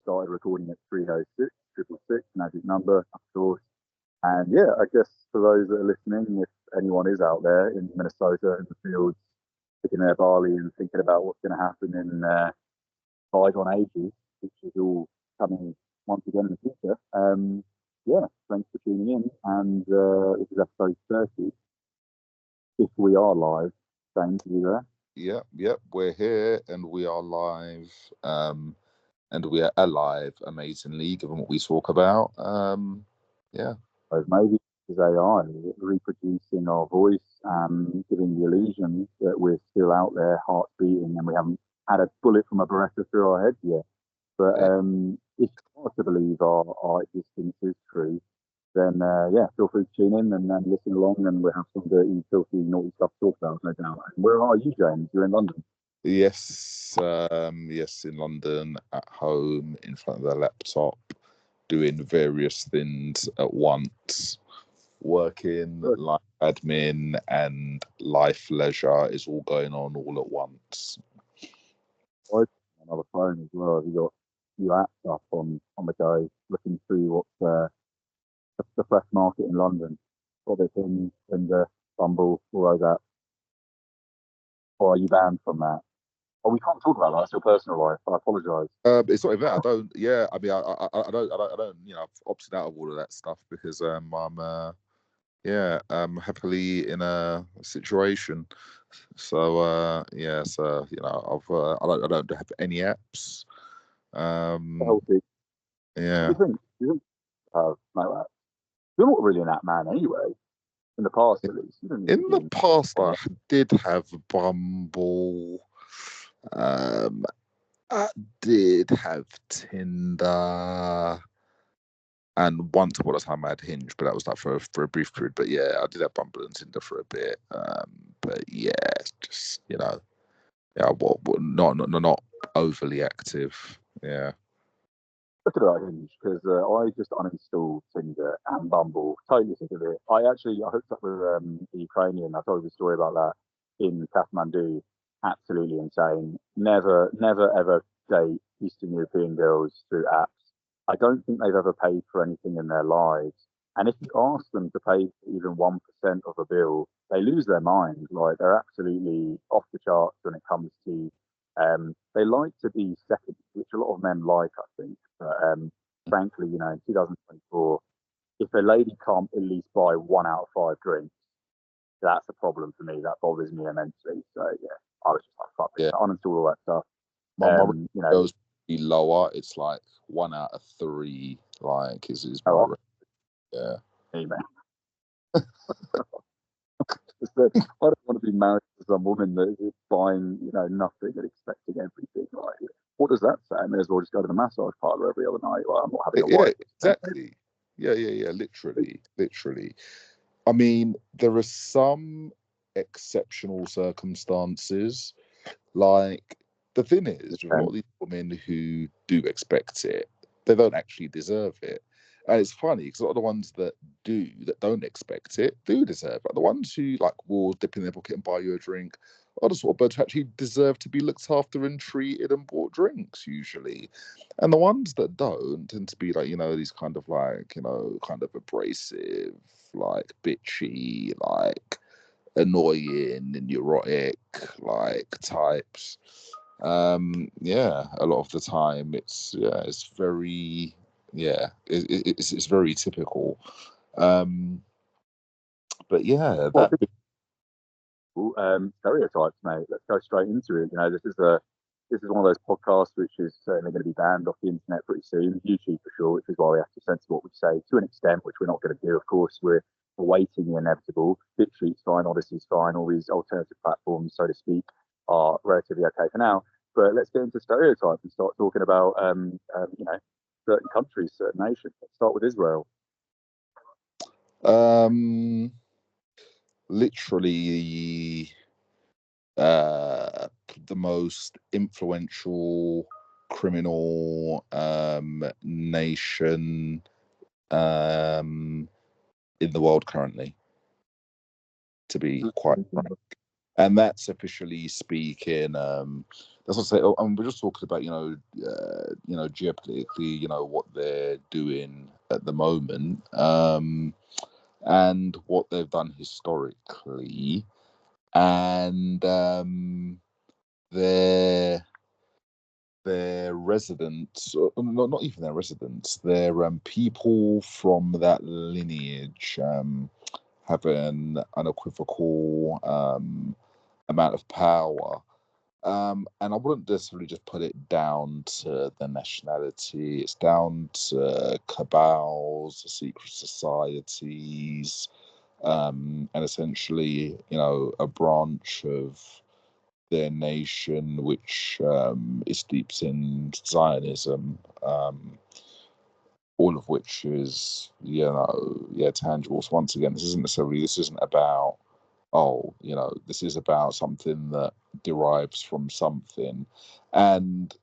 started recording at 306 666, magic number, of course. And yeah, I guess for those that are listening, if anyone is out there in Minnesota in the fields, picking their barley and thinking about what's going to happen in bygone ages, which is all coming once again in the future. Yeah, thanks for tuning in. And this is episode 30. If we are live, James, are you there? Yep, we're here and we are live, and we are alive amazingly, given what we talk about. Yeah. So maybe it's AI reproducing our voice, giving the illusion that we're still out there, hearts beating, and we haven't had a bullet from a Beretta through our heads yet. But if you are to believe our existence is true, then yeah, feel free to tune in and listen along, and we'll have some dirty, filthy, naughty stuff to talk about, no doubt. And where are you, James? You're in London. Yes, yes, in London, at home, in front of the laptop, doing various things at once. Working, Good. life admin, and life leisure is all going on all at once. Another phone as well. Have you got your apps up on the go, looking through what's the fresh market in London? What they've been and Bumble, all those apps. Or are you banned from that? Oh, we can't talk about that. It's your personal life. I apologise. It's not even that. I don't. Yeah, I mean, I don't. You know, I've opted out of all of that stuff because I'm happily in a situation. So yeah, so I don't have any apps. Healthy. Yeah. You think no apps? You're not really an app man anyway. In the past, at least. You didn't In really the do past, I well. did have Bumble. I did have Tinder. And once upon a time I had Hinge, but that was like for a brief period. But yeah, I did have Bumble and Tinder for a bit. But yeah, just yeah, not overly active. Yeah. Look at that Hinge, because I just uninstalled Tinder and Bumble. Totally sick of it. I hooked up with the Ukrainian. I told you the story about that in Kathmandu. Absolutely insane. Never ever date Eastern European girls through apps. I don't think they've ever paid for anything in their lives. And if you ask them to pay for even 1% of a bill, they lose their mind. Like they're absolutely off the charts when it comes to they like to be second, which a lot of men like, I think. But frankly, you know, in 2024, if a lady can't at least buy 1 out of 5 drinks, that's a problem for me. That bothers me immensely. So yeah, I was just like, fuck it, Yeah. uninstall all that stuff. My You know, goes be lower. It's like 1 out of 3. Like is my oh, yeah. hey, man. I don't want to be married to some woman that is buying, you know, nothing and expecting everything. Like, what does that say? I may as well just go to the massage parlor every other night. Like, I'm not having a Yeah, wife. exactly. Yeah. Literally. I mean, there are some exceptional circumstances. Like the thing is, with a lot of these women who do expect it, they don't actually deserve it. And it's funny because a lot of the ones that don't expect it, do deserve it. The ones who like will dip in their pocket and buy you a drink are the sort of birds who actually deserve to be looked after and treated and bought drinks usually. And the ones that don't tend to be like, these kind of like, kind of abrasive, like bitchy, like annoying and neurotic like types. Yeah, a lot of the time it's very it's very typical. But yeah, Well, that stereotypes, mate. Let's go straight into it. You know, this is one of those podcasts which is certainly going to be banned off the internet pretty soon, YouTube for sure, which is why we have to censor what we say to an extent, which we're not going to do. Of course, we're awaiting the inevitable. BitChutes fine, Odyssey's fine, all these alternative platforms, so to speak, are relatively okay for now. But let's get into stereotypes and start talking about, you know, certain countries, certain nations. Let's start with Israel. um literally uh the most influential criminal nation um in the world currently, to be quite frank. And that's officially speaking that's what I say. Oh, and we're just talking about, geopolitically, what they're doing at the moment, and what they've done historically, and their residents, not even their residents, their people from that lineage have an unequivocal amount of power. And I wouldn't necessarily just put it down to the nationality. It's down to cabals, secret societies, and essentially, a branch of their nation which is steeped in Zionism, all of which is, tangible. So once again, this isn't about, this is about something that derives from something. And,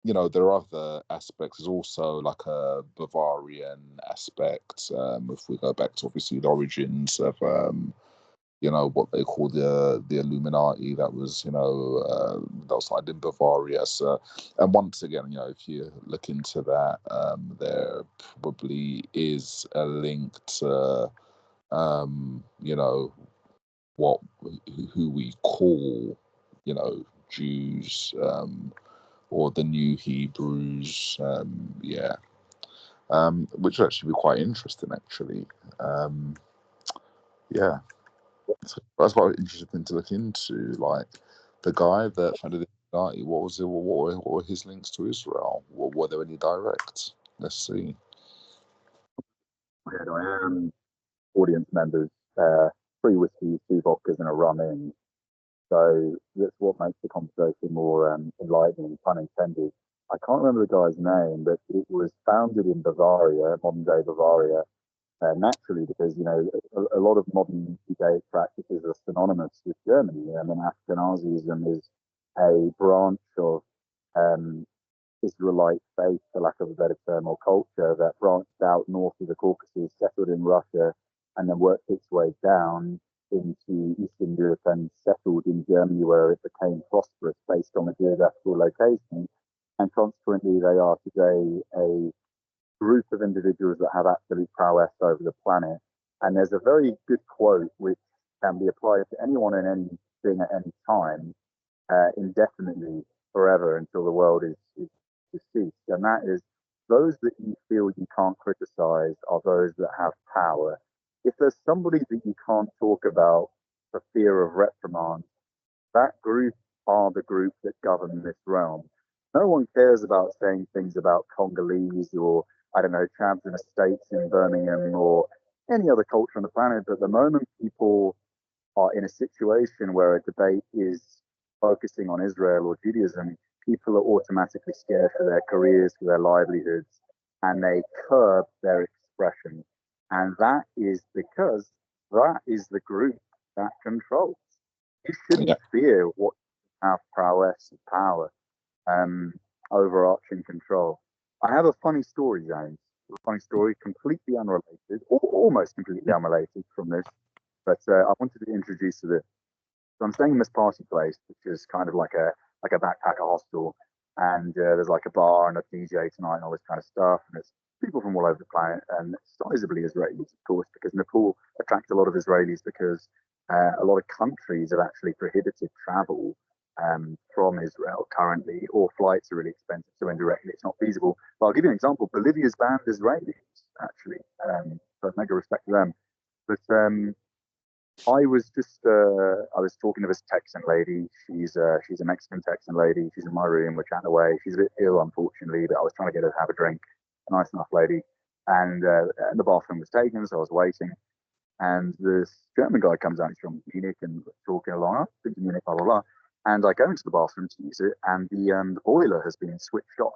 there are other aspects. There's also like a Bavarian aspect. If we go back to obviously the origins of, what they call the Illuminati, that was, that was started in Bavaria. So, and once again, if you look into that, there probably is a link to, what who we call, Jews, or the New Hebrews, which would actually be quite interesting, actually. Yeah, so that's quite interesting to look into. Like the guy that founded the Illuminati, what was it? What were his links to Israel? Were there any direct? Let's see. Yeah, I am audience members, 3 whiskeys, 2 vodkas, and a rum in. So that's what makes the conversation more enlightening, pun intended. I can't remember the guy's name, but it was founded in Bavaria, modern day Bavaria, naturally because a lot of modern Judaic practices are synonymous with Germany. I mean, Ashkenazism is a branch of um, Israelite faith, for lack of a better term, or culture that branched out north of the Caucasus, settled in Russia, and then worked its way down into Eastern Europe and settled in Germany, where it became prosperous based on the geographical location. And consequently, they are today a group of individuals that have absolute prowess over the planet. And there's a very good quote which can be applied to anyone and anything at any time, indefinitely, forever, until the world is deceased. And that is, those that you feel you can't criticize are those that have power. If there's somebody that you can't talk about for fear of reprimand, that group are the group that govern this realm. No one cares about saying things about Congolese or, I don't know, Chabs and Estates in Birmingham or any other culture on the planet. But the moment people are in a situation where a debate is focusing on Israel or Judaism, people are automatically scared for their careers, for their livelihoods, and they curb their expression. And that is because that is the group that controls. You shouldn't Yeah, fear what have prowess and power, um, overarching control. I have a funny story, James. A funny story, completely unrelated, or almost completely unrelated from this, but I wanted to introduce you to this. So I'm staying in this party place, which is kind of like a backpacker hostel, and there's like a bar and a DJ tonight and all this kind of stuff, and it's people from all over the planet, and sizably Israelis, of course, because Nepal attracts a lot of Israelis because a lot of countries have actually prohibited travel from Israel currently, or flights are really expensive, so indirectly it's not feasible. But I'll give you an example. Bolivia's banned Israelis, actually, so mega respect to them. But I was talking to this Texan lady. She's a Mexican Texan lady. She's in my room. We're chatting away. She's a bit ill, unfortunately, but I was trying to get her to have a drink. A nice enough lady. And the bathroom was taken, so I was waiting. And this German guy comes out. He's from Munich, and we're talking along. I've been to Munich, blah blah blah. And I go into the bathroom to use it, and the boiler has been switched off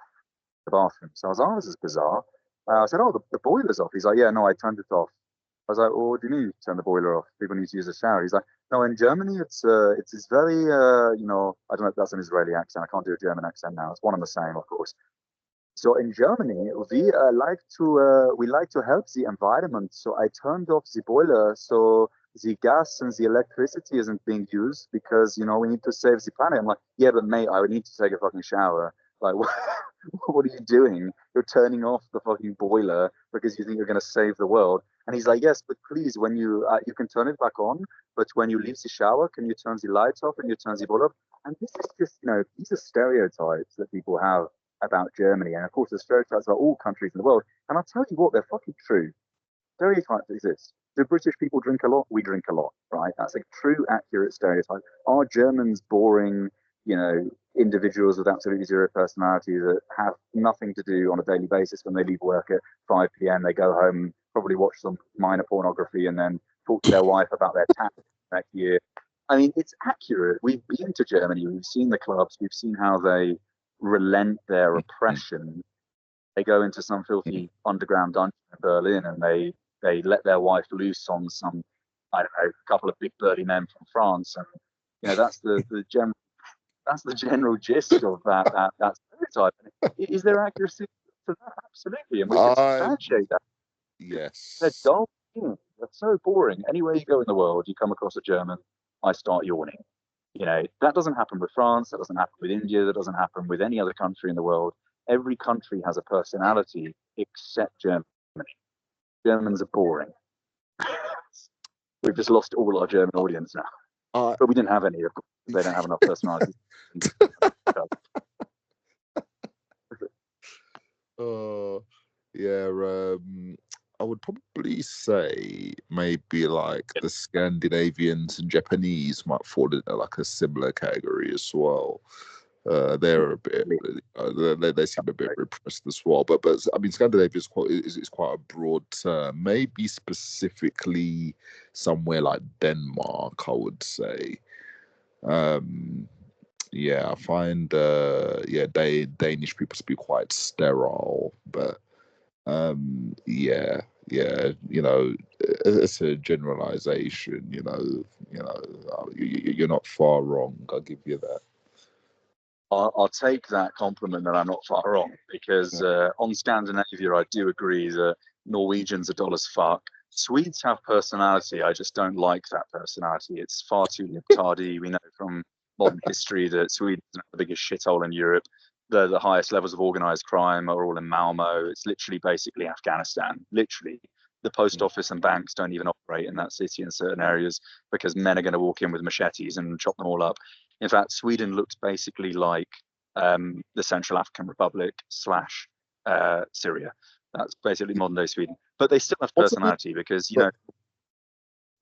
the bathroom. So I was, oh, this is bizarre. I said, oh, the boiler's off. He's like, yeah, no, I turned it off. I was like, well, what do you mean you turn the boiler off? People need to use a shower. He's like, no, in Germany, it's very, I don't know if that's an Israeli accent. I can't do a German accent now. It's one and the same, of course. So in Germany, we like to help the environment. So I turned off the boiler so the gas and the electricity isn't being used because, we need to save the planet. I'm like, yeah, but mate, I would need to take a fucking shower. Like, what are you doing? You're turning off the fucking boiler because you think you're going to save the world. And he's like, yes, but please, when you can turn it back on, but when you leave the shower, can you turn the lights off and you turn the boiler off? And this is just, these are stereotypes that people have about Germany. And of course, there's stereotypes about all countries in the world. And I'll tell you what, they're fucking true. Stereotypes exist. Do British people drink a lot? We drink a lot, right? That's a true, accurate stereotype. Are Germans boring, individuals with absolutely zero personality that have nothing to do on a daily basis when they leave work at 5 p.m.? They go home, probably watch some minor pornography, and then talk to their wife about their tax next year. I mean, it's accurate. We've been to Germany. We've seen the clubs. We've seen how they relent their oppression. They go into some filthy underground dungeon in Berlin and they let their wife loose on some, I don't know, couple of big burly men from France. And, that's the general gist of that stereotype. Is there accuracy to that? Absolutely. And we can substantiate that. Yes. They're dull. They're so boring. Anywhere you go in the world, you come across a German, I start yawning. That doesn't happen with France. That doesn't happen with India. That doesn't happen with any other country in the world. Every country has a personality except Germany. Germans are boring. We've just lost all our German audience now. But we didn't have any, of course. They don't have enough personality. Yeah. I would probably say maybe like the Scandinavians and Japanese might fall into like a similar category as well. They're a bit, they seem a bit repressed as well. But I mean, Scandinavia is quite a broad term. Maybe specifically somewhere like Denmark, I would say. Yeah, I find Danish people to be quite sterile, but yeah, it's a generalization. You're not far wrong. I'll give you that. I'll take that compliment that I'm not far wrong, because on Scandinavia, I do agree that Norwegians are dull as fuck. Swedes have personality. I just don't like that personality. It's far too libtardy. We know from modern history that Sweden is the biggest shithole in Europe. The highest levels of organized crime are all in Malmo. It's literally basically Afghanistan. Literally. The post office and banks don't even operate in that city in certain areas because men are going to walk in with machetes and chop them all up. In fact, Sweden looks basically like the Central African Republic / Syria. That's basically modern day Sweden. But they still have personality because,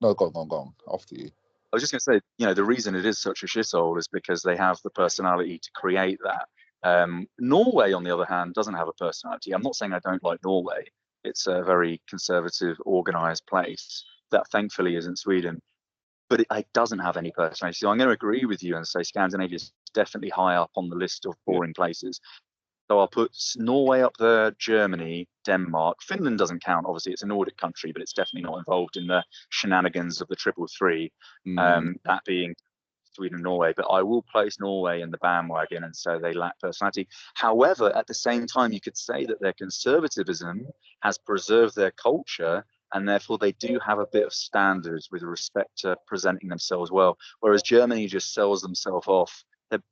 No, go on. After you. I was just going to say, the reason it is such a shithole is because they have the personality to create that. Norway, on the other hand, doesn't have a personality. I'm not saying I don't like Norway. It's a very conservative, organized place that thankfully isn't Sweden. But it doesn't have any personality. So I'm going to agree with you and say Scandinavia is definitely high up on the list of boring places. So I'll put Norway up there, Germany, Denmark. Finland doesn't count. Obviously, it's a Nordic country, but it's definitely not involved in the shenanigans of the 333, that being Sweden and Norway. But I will place Norway in the bandwagon and say they lack personality. However, at the same time, you could say that their conservatism has preserved their culture, and therefore they do have a bit of standards with respect to presenting themselves well. Whereas Germany just sells themselves off.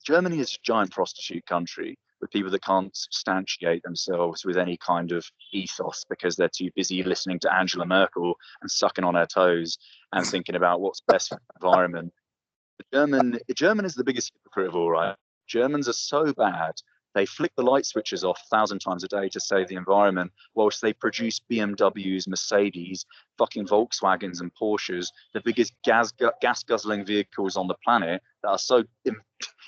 Germany is a giant prostitute country with people that can't substantiate themselves with any kind of ethos because they're too busy listening to Angela Merkel and sucking on her toes and thinking about what's best for the environment. The German is the biggest hypocrite of all, right? Germans are so bad. They flick the light switches off 1,000 times a day to save the environment, whilst they produce BMWs, Mercedes, fucking Volkswagens and Porsches, the biggest gas guzzling vehicles on the planet that are so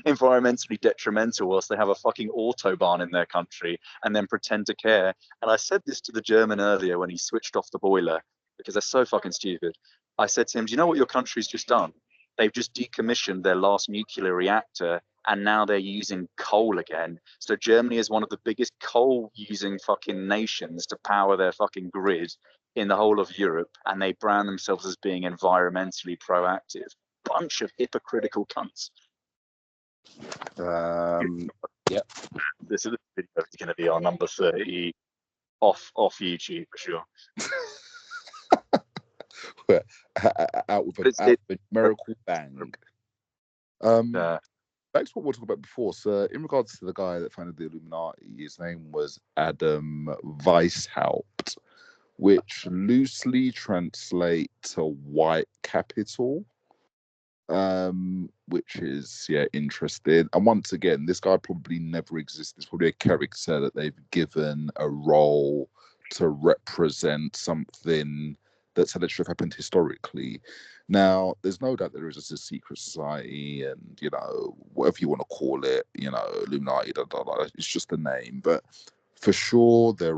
environmentally detrimental, whilst they have a fucking autobahn in their country and then pretend to care. And I said this to the German earlier when he switched off the boiler because they're so fucking stupid. I said to him, do you know what your country's just done? They've just decommissioned their last nuclear reactor and now they're using coal again. So Germany is one of the biggest coal using fucking nations to power their fucking grid in the whole of Europe. And they brand themselves as being environmentally proactive. Bunch of hypocritical cunts. Yep. This video is going to be our number 30 off YouTube for sure. out with But a numerical bang. yeah, Back to what we were talking about before. So, in regards to the guy that founded the Illuminati, his name was Adam Weishaupt, which loosely translate to white capital. Which is interesting. And once again, this guy probably never existed. It's probably a character that they've given a role to represent something that's allegedly happened historically. Now, there's no doubt there is a secret society, and whatever you want to call it, Illuminati, it's just a name. But for sure, there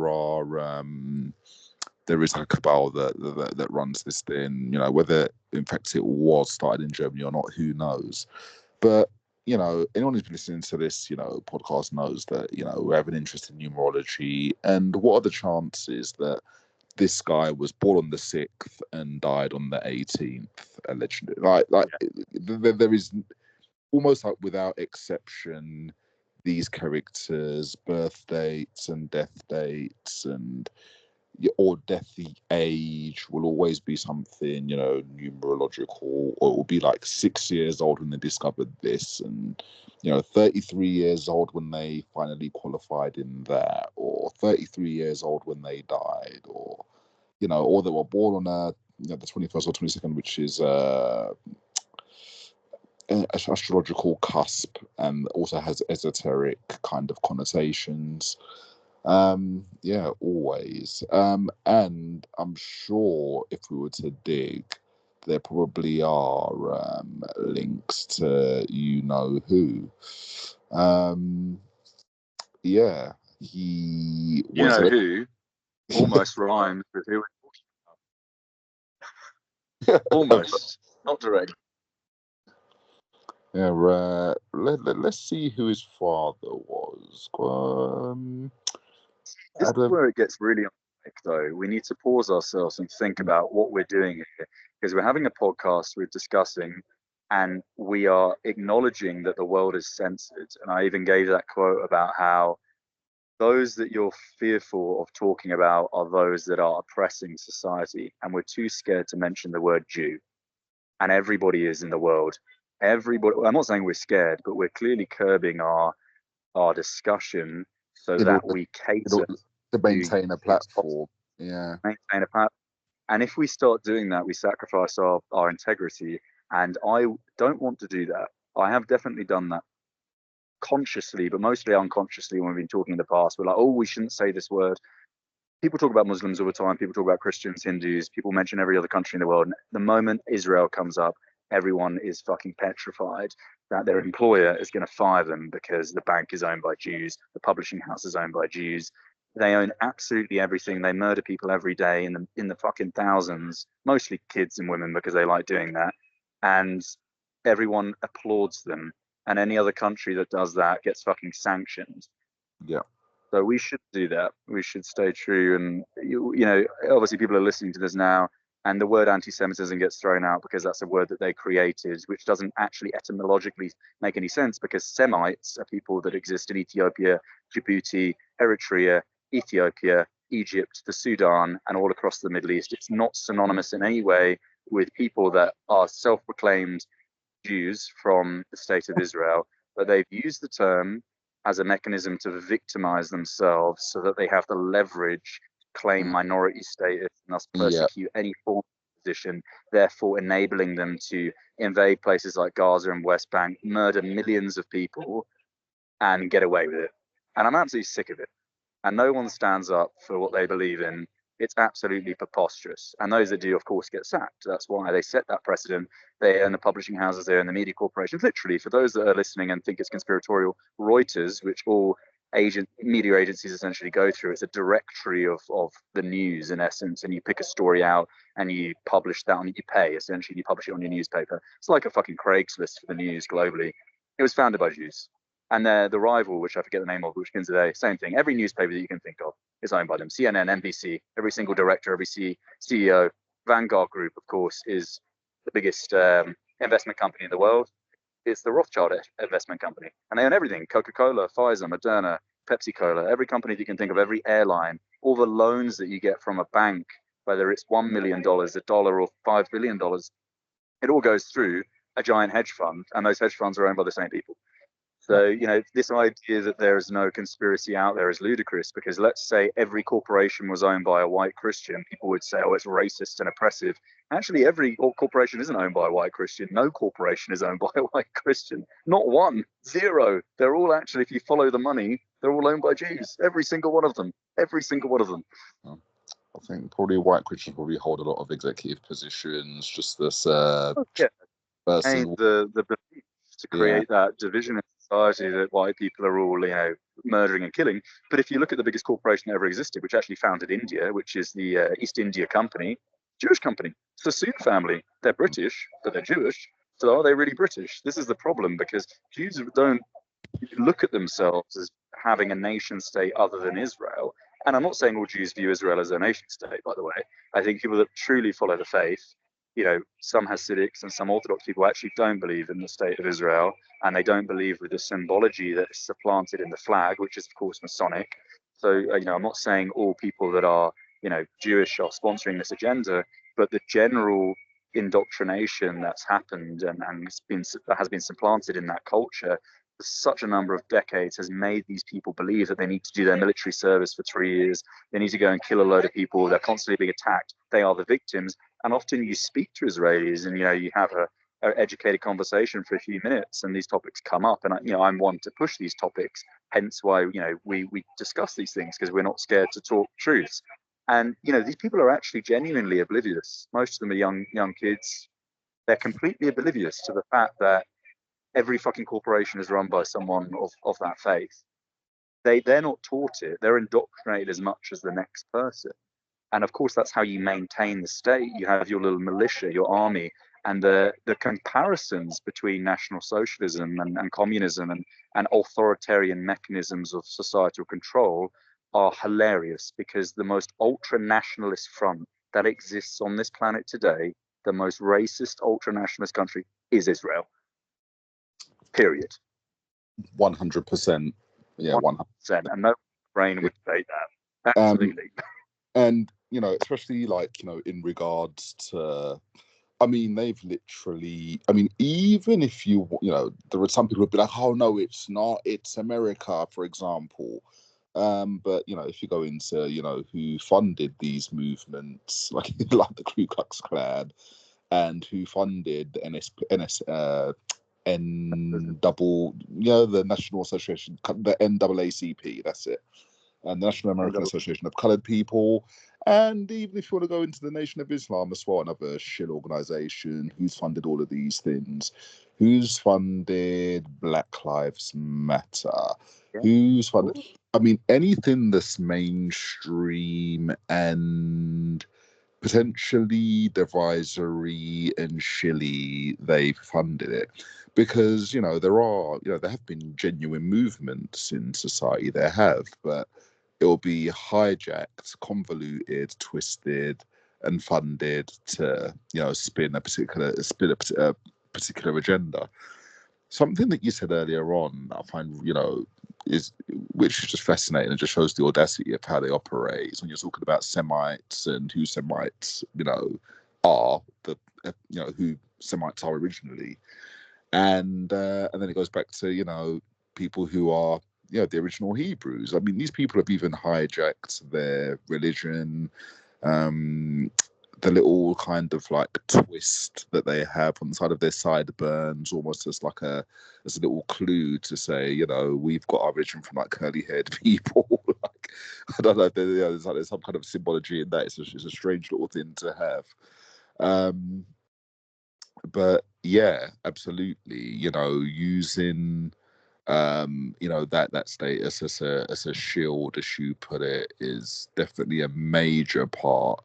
is a cabal that runs this thing. Whether in fact it was started in Germany or not, who knows? But anyone who's been listening to this, podcast knows that we have an interest in numerology, and what are the chances that this guy was born on the 6th and died on the 18th, allegedly? There is almost like without exception these characters' birth dates and death dates and or death age will always be something numerological, or it will be like 6 years old when they discovered this, and 33 years old when they finally qualified in that, or 33 years old when they died, or or they were born on the 21st or 22nd, which is an astrological cusp and also has esoteric kind of connotations. Always. And I'm sure if we were to dig, there probably are links to who. He was who almost rhymes with who we're talking about. Almost, not direct. Yeah, let's see who his father was. This is where it gets really unlike, though. We need to pause ourselves and think about what we're doing here, because we're having a podcast, we're discussing, and we are acknowledging that the world is censored. And I even gave that quote about how those that you're fearful of talking about are those that are oppressing society, and we're too scared to mention the word Jew. And everybody is in the world. Everybody. I'm not saying we're scared, but we're clearly curbing our discussion so that we cater to maintain a platform. Yeah, maintain a platform. And if we start doing that, we sacrifice our integrity. And I don't want to do that. I have definitely done that consciously, but mostly unconsciously when we've been talking in the past. We're like, oh, we shouldn't say this word. People talk about Muslims all the time. People talk about Christians, Hindus. People mention every other country in the world. And the moment Israel comes up, everyone is fucking petrified that their employer is going to fire them because the bank is owned by Jews, the publishing house is owned by Jews. They own absolutely everything. They murder people every day in the fucking thousands, mostly kids and women because they like doing that. And everyone applauds them. And any other country that does that gets fucking sanctioned. Yeah. So we should do that. We should stay true. And, obviously people are listening to this now, and the word anti-Semitism gets thrown out because that's a word that they created, which doesn't actually etymologically make any sense, because Semites are people that exist in Ethiopia, Djibouti, Eritrea, Ethiopia, Egypt, the Sudan, and all across the Middle East. It's not synonymous in any way with people that are self-proclaimed Jews from the state of Israel, but they've used the term as a mechanism to victimize themselves so that they have the leverage to claim minority status and thus persecute any form of position, therefore enabling them to invade places like Gaza and West Bank, murder millions of people, and get away with it. And I'm absolutely sick of it. And no one stands up for what they believe in. It's absolutely preposterous. And those that do, of course, get sacked. That's why they set that precedent. They own the publishing houses, they own the media corporations. Literally, for those that are listening and think it's conspiratorial, Reuters, which all media agencies essentially go through, it's a directory of the news in essence. And you pick a story out and you publish that, and you pay, essentially, you publish it on your newspaper. It's like a fucking Craigslist for the news globally. It was founded by Jews. And the rival, which I forget the name of, which begins today, same thing. Every newspaper that you can think of is owned by them. CNN, NBC, every single director, every CEO. Vanguard Group, of course, is the biggest investment company in the world. It's the Rothschild investment company. And they own everything. Coca-Cola, Pfizer, Moderna, Pepsi-Cola, every company that you can think of, every airline, all the loans that you get from a bank whether it's $1 million, $1, or $5 billion, it all goes through a giant hedge fund, and those hedge funds are owned by the same people. So, this idea that there is no conspiracy out there is ludicrous, because let's say every corporation was owned by a white Christian. People would say, oh, it's racist and oppressive. Actually, every corporation isn't owned by a white Christian. No corporation is owned by a white Christian. Not one, zero. They're all actually, if you follow the money, they're all owned by Jews. Every single one of them. Every single one of them. I think probably white Christians probably hold a lot of executive positions, just this The belief to create that division in society that white people are all, murdering and killing. But if you look at the biggest corporation that ever existed, which actually founded India, which is the East India Company, Jewish company, it's the Sassoon family. They're British, but they're Jewish. So are they really British? This is the problem, because Jews don't look at themselves as having a nation state other than Israel. And I'm not saying all Jews view Israel as a nation state, by the way. I think people that truly follow the faith, some Hasidics and some Orthodox people actually don't believe in the state of Israel, and they don't believe with the symbology that is supplanted in the flag, which is, of course, Masonic. So, I'm not saying all people that are, Jewish are sponsoring this agenda, but the general indoctrination that's happened and has been supplanted in that culture for such a number of decades has made these people believe that they need to do their military service for 3 years. They need to go and kill a load of people. They're constantly being attacked. They are the victims. And often you speak to Israelis and, you have a educated conversation for a few minutes, and these topics come up. And, I'm one to push these topics. Hence why, we discuss these things, because we're not scared to talk truths. And, these people are actually genuinely oblivious. Most of them are young kids. They're completely oblivious to the fact that every fucking corporation is run by someone of that faith. They're not taught it. They're indoctrinated as much as the next person. And of course, that's how you maintain the state. You have your little militia, your army, and the comparisons between National Socialism and communism and authoritarian mechanisms of societal control are hilarious, because the most ultra-nationalist front that exists on this planet today, the most racist ultra-nationalist country, is Israel. Period. 100%. Yeah, 100%. And no brain would say that. Absolutely. And, especially in regards to, they've literally, even if there are some people who'd be like, oh no, it's not, it's America, for example. But if you go into who funded these movements, like the Ku Klux Klan, and who funded the the National Association, the NAACP, that's it, and the National American Association of Colored People. And even if you want to go into the Nation of Islam as well, another shill organization, who's funded all of these things, who's funded Black Lives Matter, who's funded, anything that's mainstream and potentially divisory and shilly, they've funded it. Because, there have been genuine movements in society, there have, but it'll be hijacked, convoluted, twisted, and funded to, spin a particular agenda. Something that you said earlier on, I find, which is just fascinating and just shows the audacity of how they operate. When you're talking about Semites and who Semites, are who Semites are originally, and then it goes back to people who are the original Hebrews. These people have even hijacked their religion, the little kind of twist that they have on the side of their sideburns, almost as a little clue to say, we've got our religion from curly-haired people. I don't know, there's some kind of symbology in that. It's a strange little thing to have. But yeah, absolutely. Using that status as a shield, as you put it, is definitely a major part.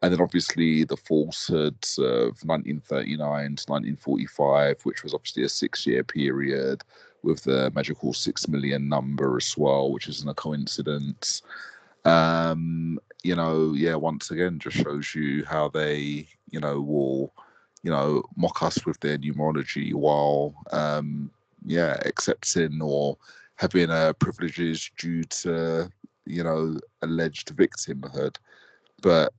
And then obviously the falsehoods of 1939 to 1945, which was obviously a 6-year period with the magical 6 million number as well, which isn't a coincidence. Once again, just shows you how they, will, mock us with their numerology while, accepting or having privileges due to, alleged victimhood. But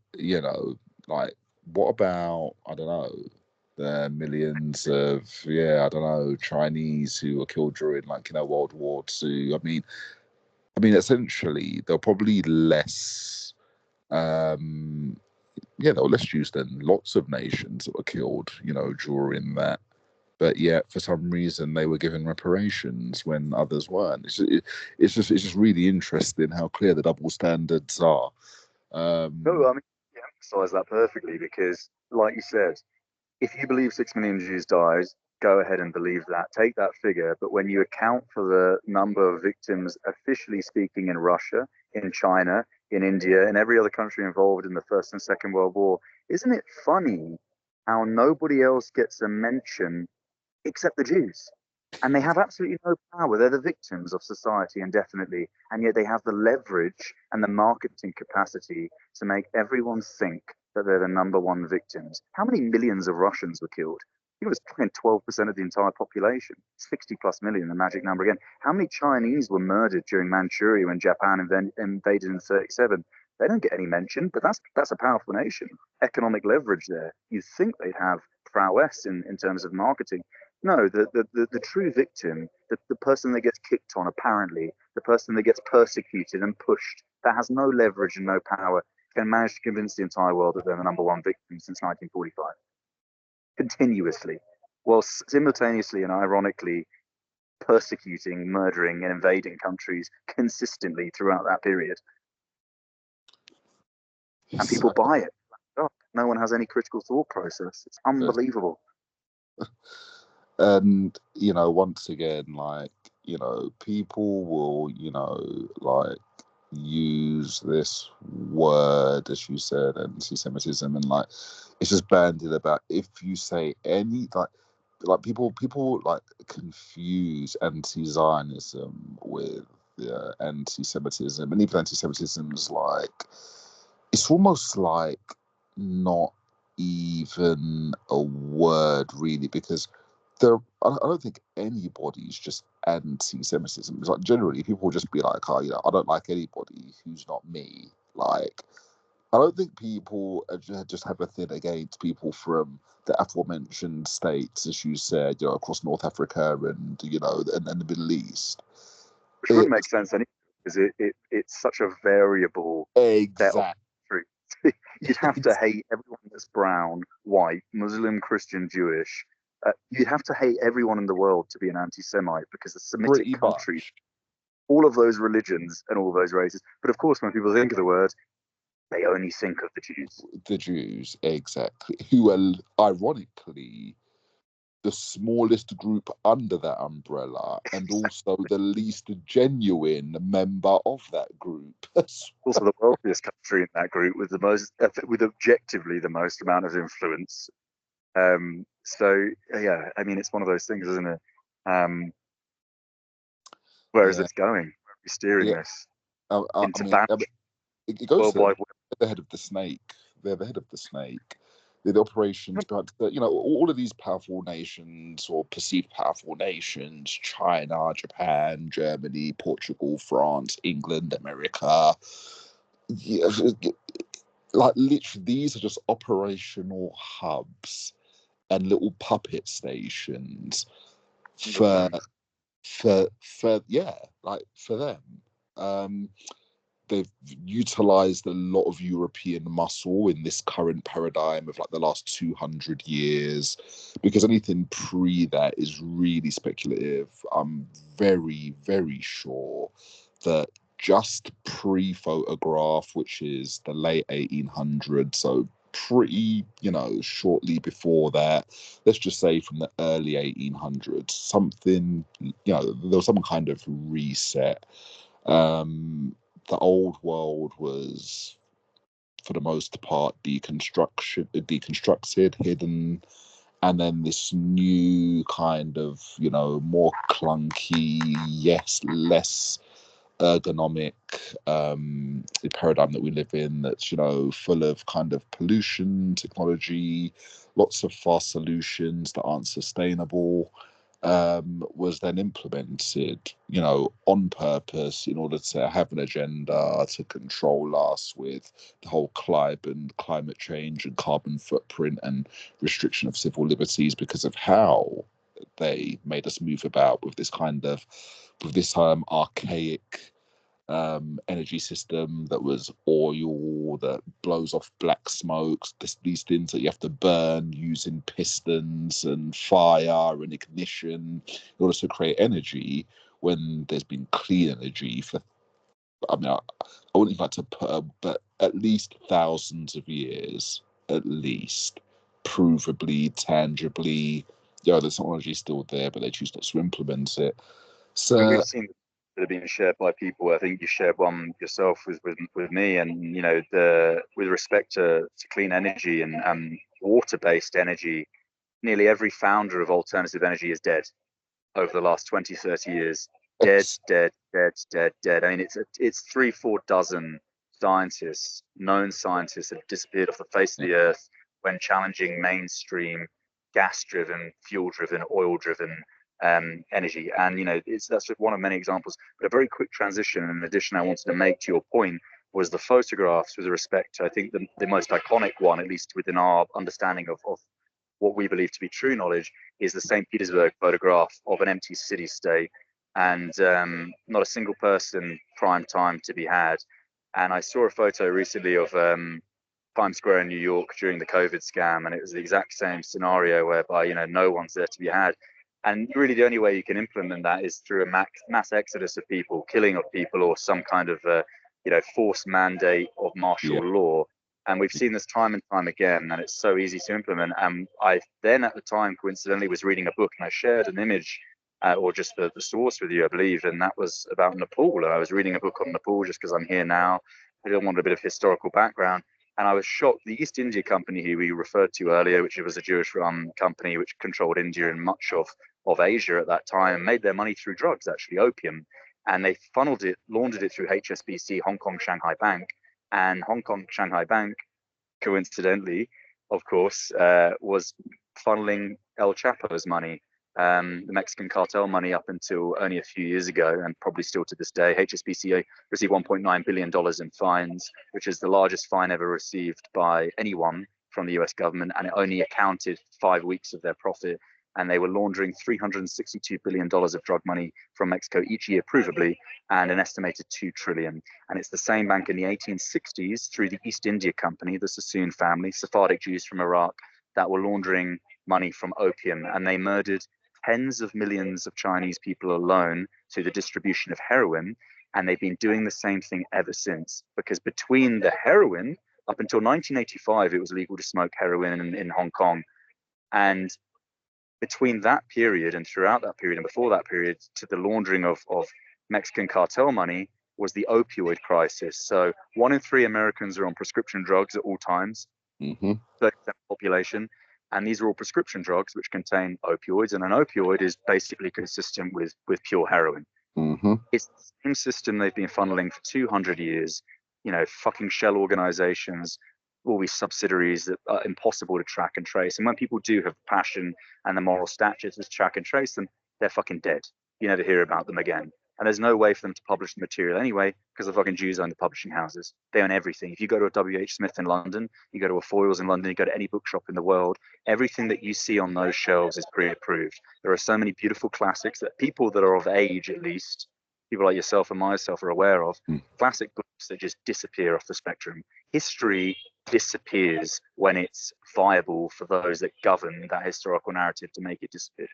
like, what about, I don't know, the millions of, I don't know, Chinese who were killed during, like, World War II? I mean, essentially, they're probably less, they were less Jews than lots of nations that were killed, during that. But yet, for some reason, they were given reparations when others weren't. It's just really interesting how clear the double standards are. No, I mean, you emphasize that perfectly because, like you said, if you believe 6 million Jews died, go ahead and believe that. Take that figure. But when you account for the number of victims, officially speaking, in Russia, in China, in India, and every other country involved in the First and Second World War, isn't it funny how nobody else gets a mention except the Jews? And they have absolutely no power. They're the victims of society indefinitely. And yet they have the leverage and the marketing capacity to make everyone think that they're the number one victims. How many millions of Russians were killed? It was 12% of the entire population, 60 plus million, the magic number again. How many Chinese were murdered during Manchuria when Japan invaded in 37? They don't get any mention, but that's a powerful nation. Economic leverage there. You'd think they'd have prowess in terms of marketing. No, the true victim, the person that gets kicked on, apparently, the person that gets persecuted and pushed, that has no leverage and no power, can manage to convince the entire world that they're the number one victim since 1945, continuously, while simultaneously and ironically persecuting, murdering, and invading countries consistently throughout that period. And people buy it. No one has any critical thought process. It's unbelievable. And once again, like, people will, like, use this word, as you said, anti-Semitism, and like, it's just bandied about. If you say any, like people like confuse anti-Zionism with anti-Semitism, and even anti-Semitism is like, it's almost like not even a word really, because I don't think anybody's just anti-Semitism. It's like, generally people will just be like, oh, I don't like anybody who's not me. Like, I don't think people just have a thing against people from the aforementioned states, as you said, across North Africa and and the Middle East. Which wouldn't make sense anyway, because it's such a variable set of truth. You'd have to hate everyone that's brown, white, Muslim, Christian, Jewish. You'd have to hate everyone in the world to be an anti-Semite, because the Semitic countries, all of those religions and all of those races. But of course, when people think of the word, they only think of the Jews. The Jews, exactly. Who are, ironically, the smallest group under that umbrella, and also the least genuine member of that group. Also the wealthiest country in that group, with objectively the most amount of influence. So yeah, I mean, it's one of those things, isn't it? Where is it going? Where are we steering this? Into it goes to the head of the snake. They're the head of the snake. The operations, but all of these powerful nations, or perceived powerful nations, China, Japan, Germany, Portugal, France, England, America, like, literally, these are just operational hubs and little puppet stations for them. They've utilized a lot of European muscle in this current paradigm of, like, the last 200 years, because anything pre that is really speculative. I'm very, very sure that just pre-photograph, which is the late 1800s, so pretty, shortly before that, let's just say from the early 1800s, something, there was some kind of reset. The old world was, for the most part, deconstructed, hidden, and then this new kind of, more clunky, yes, less ergonomic paradigm that we live in, that's, full of kind of pollution, technology, lots of fast solutions that aren't sustainable. was then implemented, you know, on purpose in order to have an agenda to control us with the whole climate change and carbon footprint and restriction of civil liberties, because of how they made us move about with this archaic energy system that was oil that blows off black smoke, these things that you have to burn using pistons and fire and ignition in order to create energy, when there's been clean energy for, I mean, I wouldn't even like to put but at least thousands of years, at least, provably, tangibly. The technology is still there, but they choose not to implement it. And So we've seen that have been shared by people. I think you shared one yourself with me, and with respect to clean energy and water-based energy, nearly every founder of alternative energy is dead over the last 20, 30 years. Dead, dead, dead, dead, dead. I mean, it's 3-4 dozen scientists, known scientists, have disappeared off the face of the earth when challenging mainstream gas-driven, fuel-driven, oil-driven energy. And that's just one of many examples. But a very quick transition, in addition, I wanted to make to your point, was the photographs with respect to, I think, the most iconic one, at least within our understanding of what we believe to be true knowledge, is the St. Petersburg photograph of an empty city state, and not a single person prime time to be had. And I saw a photo recently of Times Square in New York during the COVID scam, and it was the exact same scenario whereby no one's there to be had. And really, the only way you can implement that is through a mass exodus of people, killing of people, or some kind of forced mandate of martial law. And we've seen this time and time again, and it's so easy to implement. And I then, at the time, coincidentally, was reading a book, and I shared an image, or just the source with you, I believe, and that was about Nepal. And I was reading a book on Nepal just because I'm here now. I don't want a bit of historical background. And I was shocked. The East India Company, who we referred to earlier, which was a Jewish-run company which controlled India and much of Asia at that time, made their money through drugs, actually opium. And they laundered it through HSBC, Hong Kong Shanghai Bank. And Hong Kong Shanghai Bank, coincidentally, of course, was funneling El Chapo's money, the Mexican cartel money, up until only a few years ago, and probably still to this day. HSBC received $1.9 billion in fines, which is the largest fine ever received by anyone from the US government, and it only accounted 5 weeks of their profit. And they were laundering $362 billion of drug money from Mexico each year, provably, and an estimated $2 trillion. And it's the same bank in the 1860s, through the East India Company, the Sassoon family, Sephardic Jews from Iraq, that were laundering money from opium. And they murdered tens of millions of Chinese people alone through the distribution of heroin. And they've been doing the same thing ever since. Because between the heroin, up until 1985, it was legal to smoke heroin in Hong Kong. And between that period and throughout that period and before that period, to the laundering of Mexican cartel money, was the opioid crisis. So 1 in 3 Americans are on prescription drugs at all times, 30% of the population. And these are all prescription drugs which contain opioids. And an opioid is basically consistent with pure heroin. It's the same system they've been funneling for 200 years. Fucking shell organizations, all these subsidiaries that are impossible to track and trace. And when people do have the passion and the moral stature to track and trace them, they're fucking dead. You never hear about them again. And there's no way for them to publish the material anyway, because the fucking Jews own the publishing houses. They own everything. If you go to a W.H. Smith in London, you go to a Foyles in London, you go to any bookshop in the world, everything that you see on those shelves is pre-approved. There are so many beautiful classics that people that are of age, at least, people like yourself and myself, are aware of. Classic books that just disappear off the spectrum. History disappears when it's viable for those that govern that historical narrative to make it disappear.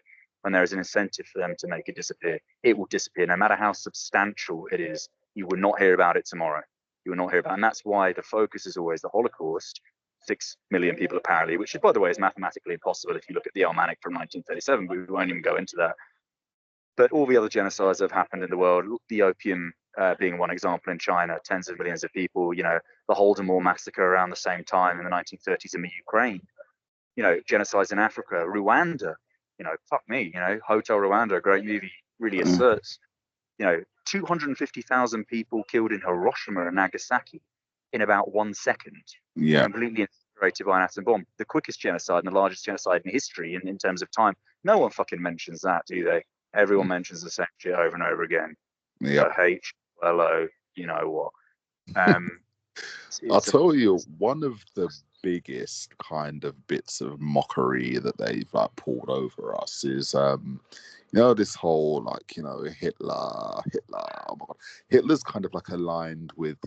When there is an incentive for them to make it disappear, it will disappear, no matter how substantial it is. You will not hear about it tomorrow. You will not hear about it. And that's why the focus is always the Holocaust. 6 million people apparently, which, by the way, is mathematically impossible if you look at the Almanac from 1937, but we won't even go into that. But all the other genocides that have happened in the world, the opium being one example in China, tens of millions of people, the Holodomor massacre around the same time in the 1930s in the Ukraine, genocides in Africa, Rwanda, fuck me, Hotel Rwanda, a great movie, really asserts, 250,000 people killed in Hiroshima and Nagasaki in about 1 second. Completely incinerated by an atom bomb. The quickest genocide and the largest genocide in history in terms of time, No one fucking mentions that, do they? Everyone mentions the same shit over and over again. Yeah. HLO, you know what? I'll tell you, one of the biggest kind of bits of mockery that they've like pulled over us is this whole like, Hitler, oh my God. Hitler's kind of like aligned with,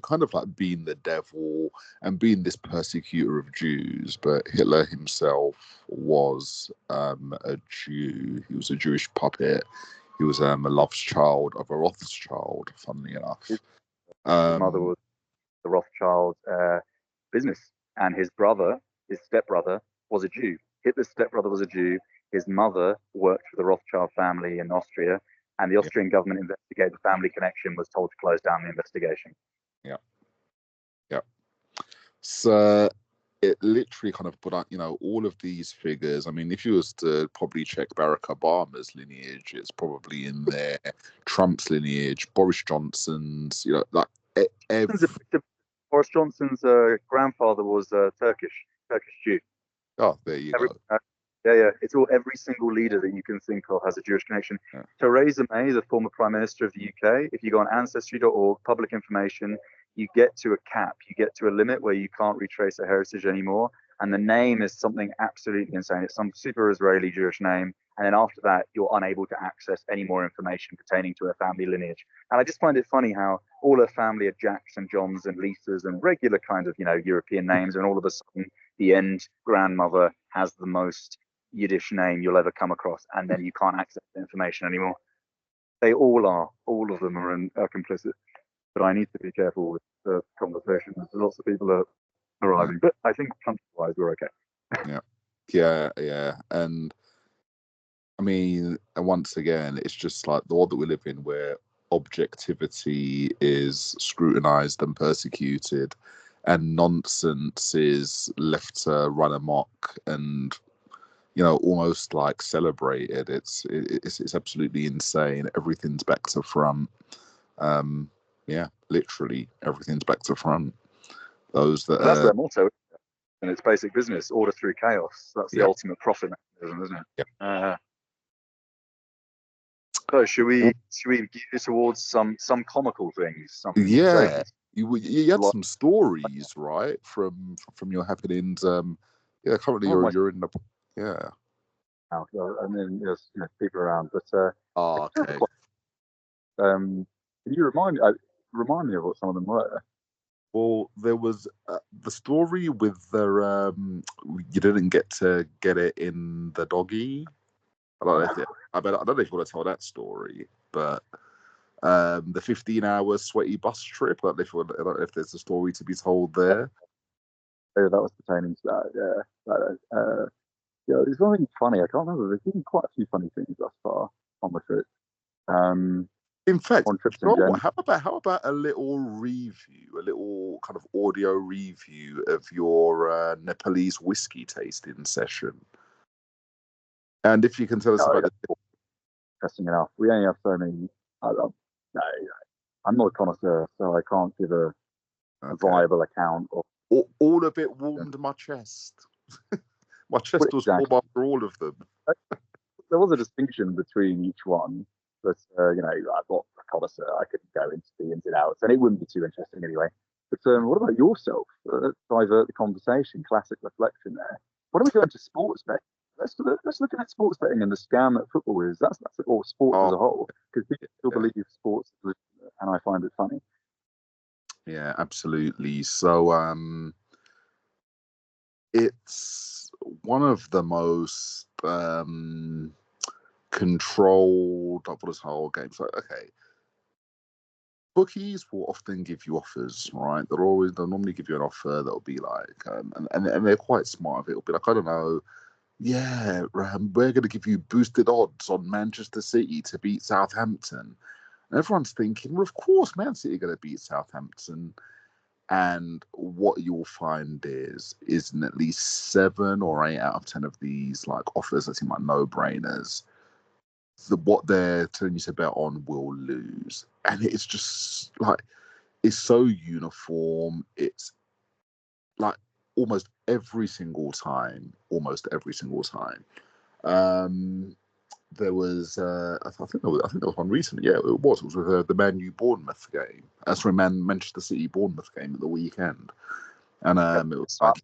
kind of like being the devil and being this persecutor of Jews, but Hitler himself was a Jew. He was a Jewish puppet. He was a love's child of a Rothschild, funnily enough. His mother was the Rothschild business, and his stepbrother, was a Jew. Hitler's stepbrother was a Jew. His mother worked for the Rothschild family in Austria, and the Austrian government investigated the family connection, was told to close down the investigation. Yeah. So it literally kind of put out, all of these figures. I mean, if you was to probably check Barack Obama's lineage, it's probably in there. Trump's lineage, Boris Johnson's, like Boris Johnson's grandfather was Turkish Jew. Oh, there you go. Yeah. It's all, every single leader that you can think of has a Jewish connection. Yeah. Theresa May, the former Prime Minister of the UK, if you go on ancestry.org, public information, you get to a cap, you get to a limit where you can't retrace a heritage anymore. And the name is something absolutely insane. It's some super Israeli Jewish name. And then after that, you're unable to access any more information pertaining to her family lineage. And I just find it funny how all her family are Jacks and Johns and Lisas and regular kind of, European names. And all of a sudden, the end grandmother has the most Yiddish name you'll ever come across. And then you can't access the information anymore. They all of them are complicit. But I need to be careful with the conversation. There's lots of people are arriving. But I think country-wise, we're okay. Yeah. And I mean, and once again, it's just like the world that we live in where objectivity is scrutinized and persecuted and nonsense is left to run amok and, almost like celebrated. It's absolutely insane. Everything's back to front. Literally everything's back to front. That's their motto, and it's basic business: order through chaos. That's the ultimate profit mechanism, isn't it? Yeah. So should we gear towards some comical things? You had some stories, right, from your happenings. Currently you're in the and then there's people around, but okay. Can you remind me of what some of them were? Well, there was the story with the you didn't get to get it in the doggy. I don't know if you want to tell that story, but the 15-hour sweaty bus trip. I don't know if there's a story to be told there. Oh, that was pertaining to that. There's something funny. I can't remember. There's been quite a few funny things thus far on the trip. In fact, how about a little review, a little kind of audio review of your Nepalese whiskey tasting session? And if you can tell us about it. Interesting enough, we only have so many. I'm not a connoisseur, so I can't give a viable account. All of it warmed my chest. My chest was warm after all of them. There was a distinction between each one, but I'm not a connoisseur. I couldn't go into the ins and outs, and it wouldn't be too interesting anyway. But what about yourself? Let's divert the conversation. Classic reflection there. Why don't we go into sports betting? Let's look at sports betting and the scam that football is. That's or sports as a whole, because people still believe sports, and I find it funny. Yeah, absolutely. So it's one of the most controlled of this whole game. So bookies will often give you offers, right? They'll normally give you an offer that'll be like, and they're quite smart. It'll be like, I don't know, we're going to give you boosted odds on Manchester City to beat Southampton. And everyone's thinking, well, of course, Man City are going to beat Southampton. And what you'll find is in at least 7 or 8 out of 10 of these like offers that seem like no-brainers, what they're telling you to bet on will lose. And it's just like, it's so uniform. It's like almost every single time, There was, I think there was one recently. Yeah, it was. It was with the Man U Bournemouth game. Sorry, Manchester City Bournemouth game at the weekend, and it was like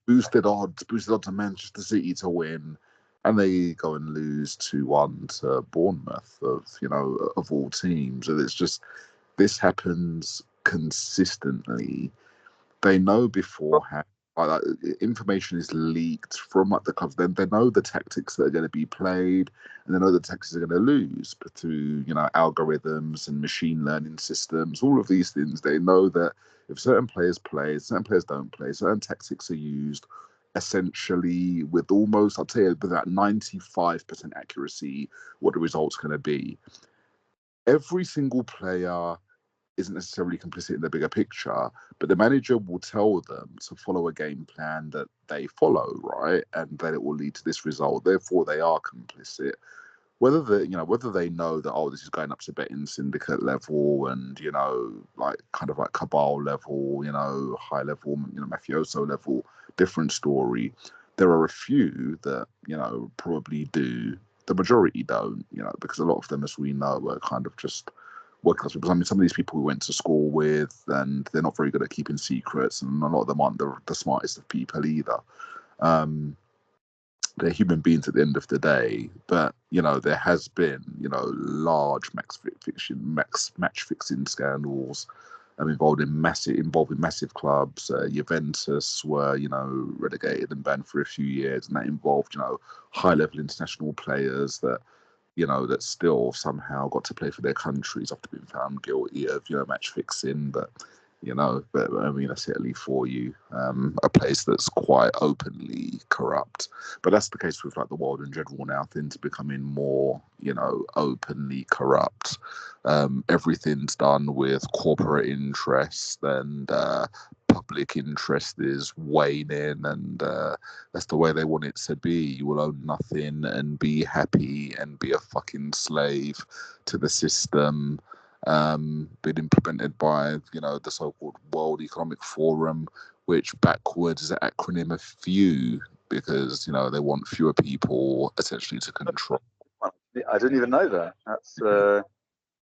boosted odds on Manchester City to win, and they go and lose 2-1 to Bournemouth, of all teams. And it's just, this happens consistently. They know beforehand. Information is leaked from the clubs. Then they know the tactics that are going to be played, and they know the tactics are going to lose. But through algorithms and machine learning systems, all of these things, they know that if certain players play, certain players don't play, certain tactics are used. Essentially, with almost, I'd say, with about 95% accuracy, what the result's going to be. Every single player isn't necessarily complicit in the bigger picture, but the manager will tell them to follow a game plan that they follow, right? And that it will lead to this result. Therefore, they are complicit. Whether they know that, oh, this is going up to betting syndicate level and kind of like cabal level, high level, mafioso level, different story. There are a few that probably do. The majority don't, because a lot of them, as we know, are kind of just working class people. I mean, some of these people we went to school with, and they're not very good at keeping secrets, and a lot of them aren't the smartest of people either. They're human beings at the end of the day, but there has been large match fixing scandals involving massive clubs. Juventus were relegated and banned for a few years, and that involved high level international players that that still somehow got to play for their countries after being found guilty of match fixing. But I mean, that's Italy for you, a place that's quite openly corrupt. But that's the case with the world in general now. Things are becoming more openly corrupt. Everything's done with corporate interest, and public interest is waning, and that's the way they want it to be. You will own nothing and be happy and be a fucking slave to the system. Been implemented by the so-called World Economic Forum, which backwards is an acronym of few, because they want fewer people essentially to control. I didn't even know that. That's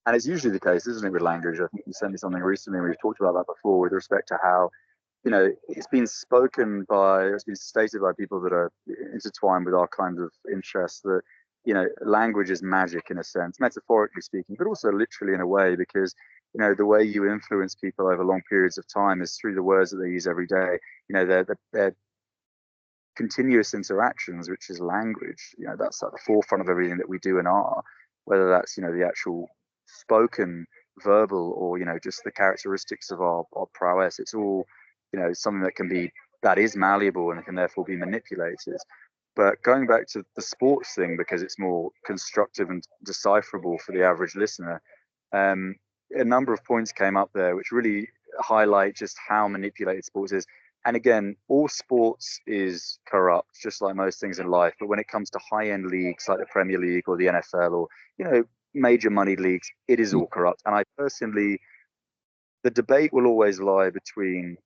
and it's usually the case, isn't it, with language? I think you sent me something recently, and we've talked about that before, with respect to how it's been stated by people that are intertwined with our kind of interests, that language is magic in a sense, metaphorically speaking, but also literally in a way, because the way you influence people over long periods of time is through the words that they use every day. Their continuous interactions, which is language. That's at the forefront of everything that we do and are, whether that's the actual spoken, verbal, or just the characteristics of our prowess. It's all something that is malleable and can therefore be manipulated. But going back to the sports thing, because it's more constructive and decipherable for the average listener, a number of points came up there which really highlight just how manipulated sports is. And again, all sports is corrupt, just like most things in life. But when it comes to high-end leagues like the Premier League or the NFL, or major money leagues, it is all corrupt. And I personally, the debate will always lie between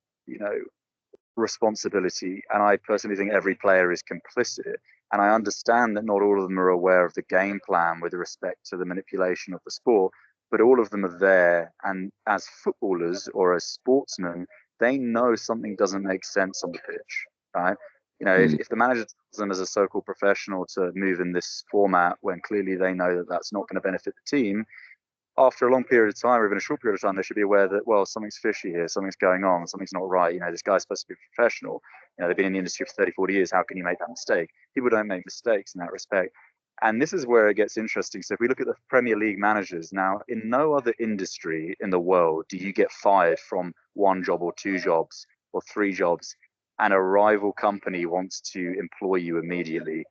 responsibility, and I personally think every player is complicit, and I understand that not all of them are aware of the game plan with respect to the manipulation of the sport, but all of them are there, and as footballers or as sportsmen, they know something doesn't make sense on the pitch, right? If the manager tells them as a so-called professional to move in this format when clearly they know that that's not going to benefit the team, after a long period of time, or even a short period of time, they should be aware that, well, something's fishy here, something's going on, something's not right. This guy's supposed to be a professional. They've been in the industry for 30, 40 years. How can you make that mistake? People don't make mistakes in that respect. And this is where it gets interesting. So if we look at the Premier League managers now, in no other industry in the world do you get fired from one job or two jobs or three jobs, and a rival company wants to employ you immediately.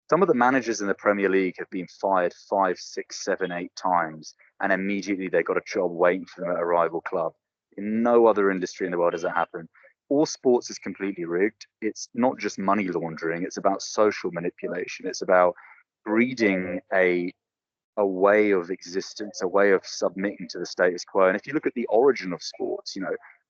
Some of the managers in the Premier League have been fired 5, 6, 7, 8 times, and immediately they got a job waiting for them at a rival club. In no other industry in the world does that happen. All sports is completely rigged. It's not just money laundering. It's about social manipulation. It's about breeding a way of existence, a way of submitting to the status quo. And if you look at the origin of sports,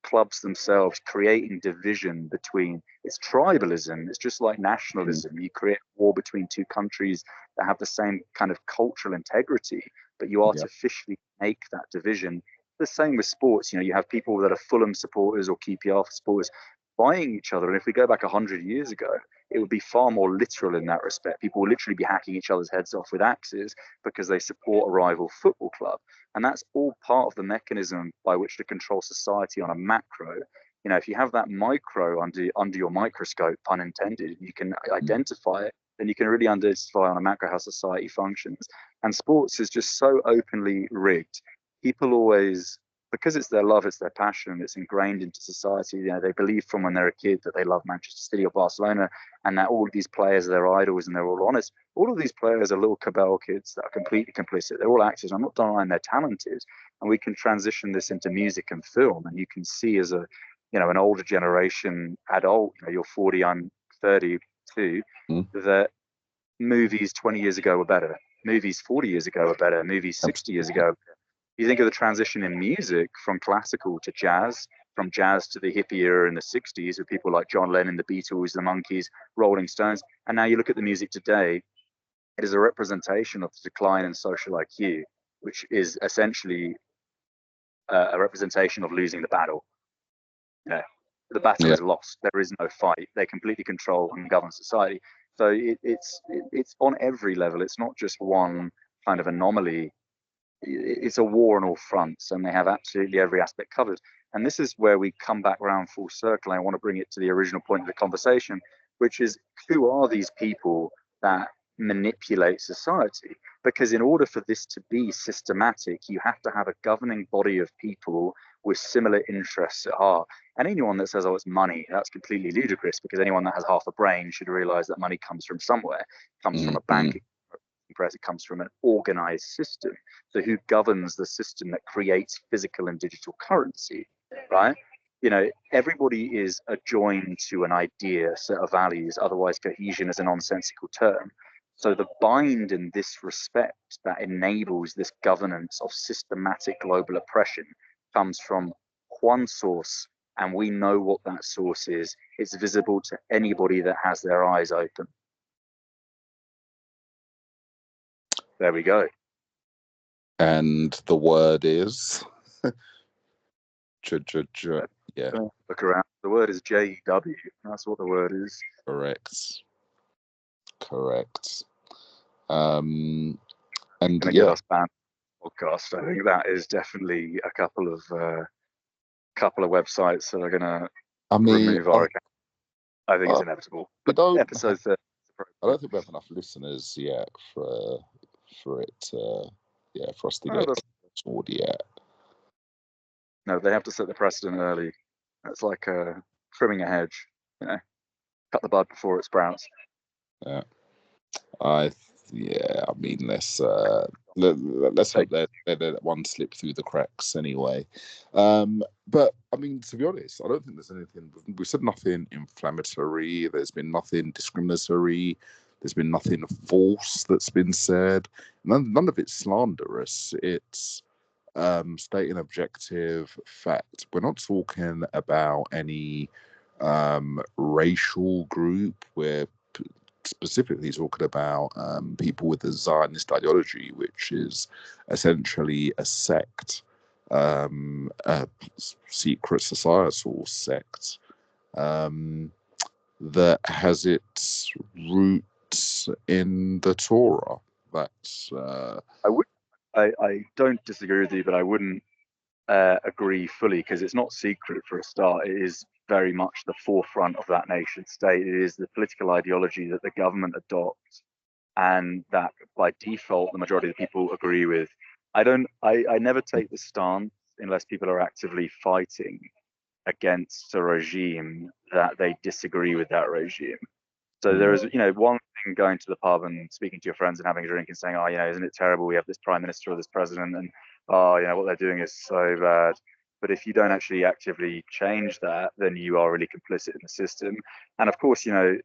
clubs themselves creating division between, it's tribalism. It's just like nationalism. You create war between two countries that have the same kind of cultural integrity, but you artificially make that division. The same with sports. You have people that are Fulham supporters or QPR supporters buying each other. And if we go back 100 years ago, it would be far more literal in that respect. People would literally be hacking each other's heads off with axes because they support a rival football club. And that's all part of the mechanism by which to control society on a macro. If you have that micro under your microscope, pun intended, you can identify it, then you can really identify on a macro how society functions. And sports is just so openly rigged. People always, because it's their love, it's their passion, it's ingrained into society. They believe from when they're a kid that they love Manchester City or Barcelona, and that all of these players are their idols, and they're all honest. All of these players are little cabal kids that are completely complicit. They're all actors. I'm not denying they're talented, and we can transition this into music and film, and you can see as an older generation adult, you're 40, I'm 32, that movies 20 years ago were better. Movies 40 years ago were better. Movies 60 years ago. You think of the transition in music from classical to jazz, from jazz to the hippie era in the 60s with people like John Lennon, the Beatles, the Monkees, Rolling Stones. And now you look at the music today, it is a representation of the decline in social IQ, which is essentially a representation of losing the battle. The battle is lost. There is no fight. They completely control and govern society. So it's on every level. It's not just one kind of anomaly. It's a war on all fronts, and they have absolutely every aspect covered. And this is where we come back round full circle. I want to bring it to the original point of the conversation, which is, who are these people that manipulate society? Because in order for this to be systematic, you have to have a governing body of people with similar interests at heart. And anyone that says, oh, it's money, that's completely ludicrous, because anyone that has half a brain should realize that money comes from somewhere. It comes from a bank, it comes from an organized system. So who governs the system that creates physical and digital currency, right? Everybody is adjoined to an idea, set of values. Otherwise, cohesion is a nonsensical term. So the bind in this respect that enables this governance of systematic global oppression comes from one source, and we know what that source is. It's visible to anybody that has their eyes open. There we go. And the word is yeah. Look around. The word is JEW. That's what the word is. Correct. And get us banned podcast. I think that is definitely a couple of websites that are gonna remove our account. I think it's inevitable. But episode 30. I don't think we have enough listeners yet for it. For us to get sorted yet. No, they have to set the precedent early. It's like trimming a hedge. Cut the bud before it sprouts. Yeah. I mean, let's hope that let one slip through the cracks anyway. But I mean, to be honest, I don't think there's anything. We said nothing inflammatory. There's been nothing discriminatory. There's been nothing false that's been said. None of it's slanderous. It's stating objective fact. We're not talking about any racial group. We're specifically talking about people with the Zionist ideology, which is essentially a sect, a secret societal sect that has its roots in the Torah. That's I don't disagree with you, but I wouldn't agree fully, because it's not secret for a start. It is very much the forefront of that nation state. It is the political ideology that the government adopts, and that by default the majority of the people agree with. I never take the stance unless people are actively fighting against a regime that they disagree with that regime. So there is, one thing going to the pub and speaking to your friends and having a drink and saying, oh, isn't it terrible? We have this prime minister or this president, and what they're doing is so bad. But if you don't actually actively change that, then you are really complicit in the system. And of course, you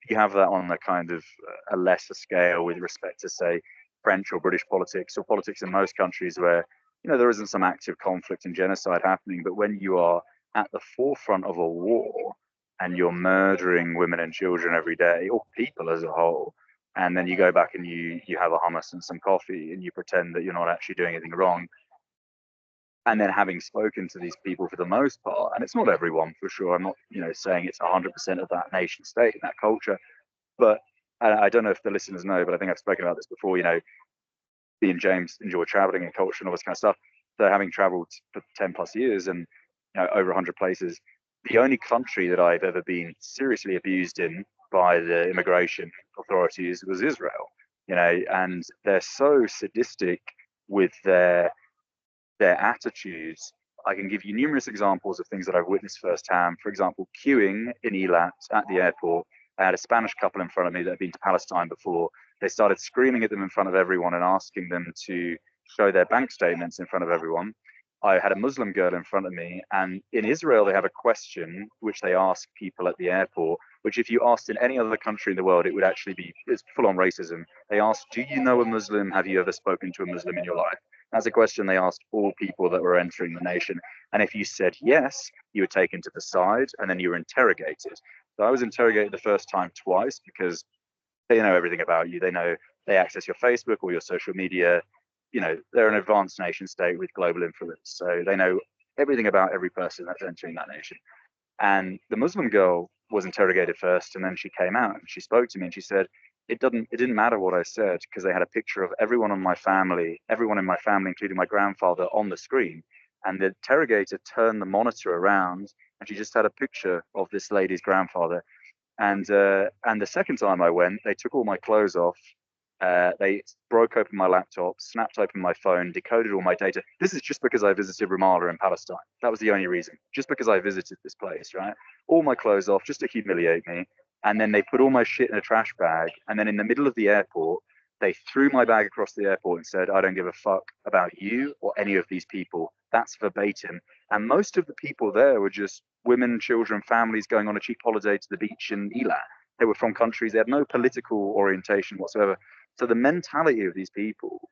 have that on a kind of a lesser scale with respect to, say, French or British politics, or politics in most countries where, there isn't some active conflict and genocide happening. But when you are at the forefront of a war and you're murdering women and children every day, or people as a whole, and then you go back and you have a hummus and some coffee and you pretend that you're not actually doing anything wrong. And then having spoken to these people for the most part, and it's not everyone for sure, I'm not, saying it's 100% of that nation state and that culture, but I don't know if the listeners know, but I think I've spoken about this before, me and James enjoy traveling and culture and all this kind of stuff. So having traveled for 10 plus years and over 100 places, the only country that I've ever been seriously abused in by the immigration authorities was Israel. And they're so sadistic with their attitudes. I can give you numerous examples of things that I've witnessed firsthand. For example, queuing in Eilat at the airport. I had a Spanish couple in front of me that had been to Palestine before. They started screaming at them in front of everyone and asking them to show their bank statements in front of everyone. I had a Muslim girl in front of me, and in Israel, they have a question which they ask people at the airport, which if you asked in any other country in the world, it would actually be, it's full on racism. They ask, do you know a Muslim? Have you ever spoken to a Muslim in your life? That's a question they asked all people that were entering the nation. And if you said yes, you were taken to the side and then you were interrogated. So I was interrogated the first time twice because they know everything about you. They access your Facebook or your social media. They're an advanced nation state with global influence. So they know everything about every person that's entering that nation. And the Muslim girl was interrogated first, and then she came out and she spoke to me and she said, it didn't matter what I said because they had a picture of everyone in my family, including my grandfather, on the screen. And the interrogator turned the monitor around and she just had a picture of this lady's grandfather. And the second time I went, they took all my clothes off. They broke open my laptop, snapped open my phone, decoded all my data. This is just because I visited Ramallah in Palestine. That was the only reason. Just because I visited this place, right? All my clothes off just to humiliate me. And then they put all my shit in a trash bag. And then in the middle of the airport, they threw my bag across the airport and said, I don't give a fuck about you or any of these people. That's verbatim. And most of the people there were just women, children, families going on a cheap holiday to the beach in Eilat. They were from countries, they had no political orientation whatsoever. So the mentality of these people